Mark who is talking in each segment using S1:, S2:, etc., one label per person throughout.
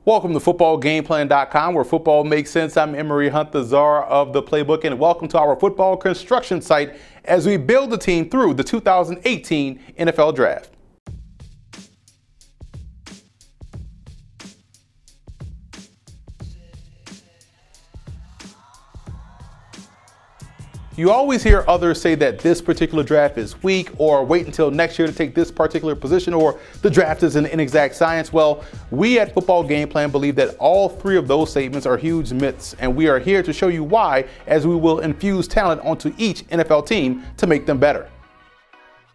S1: Welcome to footballgameplan.com, where football makes sense. I'm Emery Hunt, the czar of the playbook, and welcome to our football construction site as we build the team through the 2018 NFL Draft. You always hear others say that this particular draft is weak, or wait until next year to take this particular position, or the draft is an inexact science. Well, we at Football Game Plan believe that all three of those statements are huge myths, and we are here to show you why, as we will infuse talent onto each NFL team to make them better.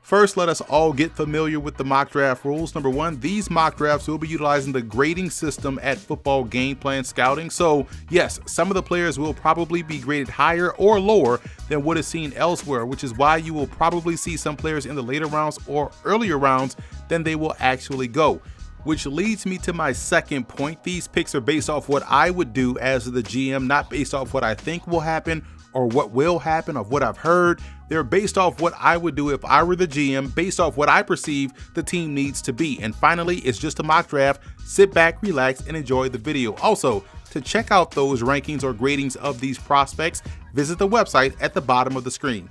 S1: First, let us all get familiar with the mock draft rules. Number one, these mock drafts will be utilizing the grading system at Football Game Plan Scouting. So yes, some of the players will probably be graded higher or lower than what is seen elsewhere, which is why you will probably see some players in the later rounds or earlier rounds than they will actually go. Which leads me to my second point. These picks are based off what I would do as the GM, not based off what I think will happen or what will happen, of what I've heard. They're based off what I would do if I were the GM, based off what I perceive the team needs to be. And finally, it's just a mock draft. Sit back, relax, and enjoy the video. Also, to check out those rankings or gradings of these prospects, visit the website at the bottom of the screen.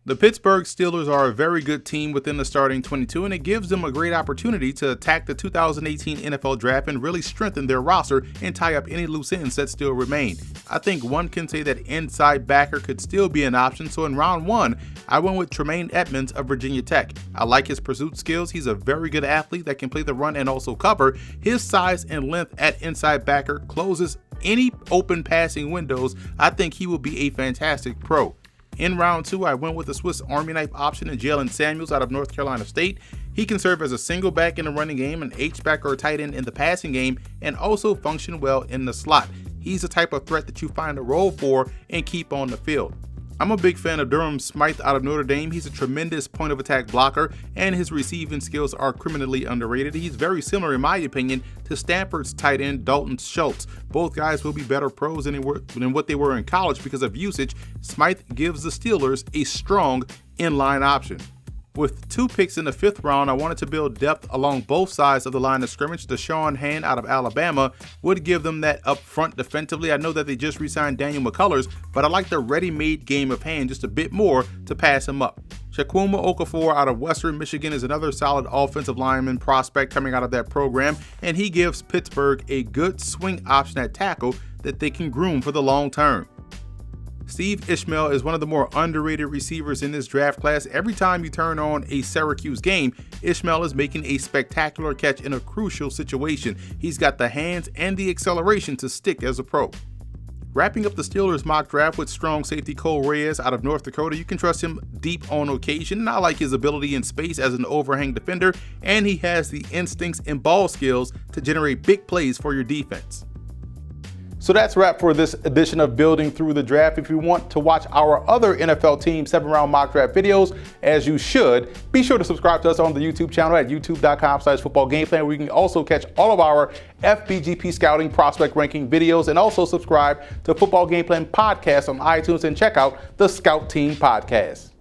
S1: The Pittsburgh Steelers are a very good team within the starting 22, and it gives them a great opportunity to attack the 2018 NFL Draft and really strengthen their roster and tie up any loose ends that still remain. I think one can say that inside backer could still be an option, so in round one, I went with Tremaine Edmonds of Virginia Tech. I like his pursuit skills. He's a very good athlete that can play the run and also cover. His size and length at inside backer closes any open passing windows. I think he will be a fantastic pro. In round two, I went with the Swiss Army knife option in Jalen Samuels out of North Carolina State. He can serve as a single back in the running game, an H-back or a tight end in the passing game, and also function well in the slot. He's the type of threat that you find a role for and keep on the field. I'm a big fan of Durham Smythe out of Notre Dame. He's a tremendous point of attack blocker, and his receiving skills are criminally underrated. He's very similar, in my opinion, to Stanford's tight end Dalton Schultz. Both guys will be better pros than what they were in college because of usage. Smythe gives the Steelers a strong inline option. With two picks in the fifth round, I wanted to build depth along both sides of the line of scrimmage. Deshaun Hand out of Alabama would give them that up front defensively. I know that they just re-signed Daniel McCullers, but I like the ready-made game of Hand just a bit more to pass him up. Chukwuma Okafor out of Western Michigan is another solid offensive lineman prospect coming out of that program, and he gives Pittsburgh a good swing option at tackle that they can groom for the long term. Steve Ishmael is one of the more underrated receivers in this draft class. Every time you turn on a Syracuse game, Ishmael is making a spectacular catch in a crucial situation. He's got the hands and the acceleration to stick as a pro. Wrapping up the Steelers mock draft with strong safety Cole Reyes out of North Dakota. You can trust him deep on occasion, and I like his ability in space as an overhang defender, and he has the instincts and ball skills to generate big plays for your defense. So that's a wrap for this edition of Building Through the Draft. If you want to watch our other NFL Team 7-round mock draft videos, as you should, be sure to subscribe to us on the YouTube channel at youtube.com/footballgameplan, where you can also catch all of our FBGP scouting prospect ranking videos, and also subscribe to Football Game Plan podcast on iTunes and check out the Scout Team podcast.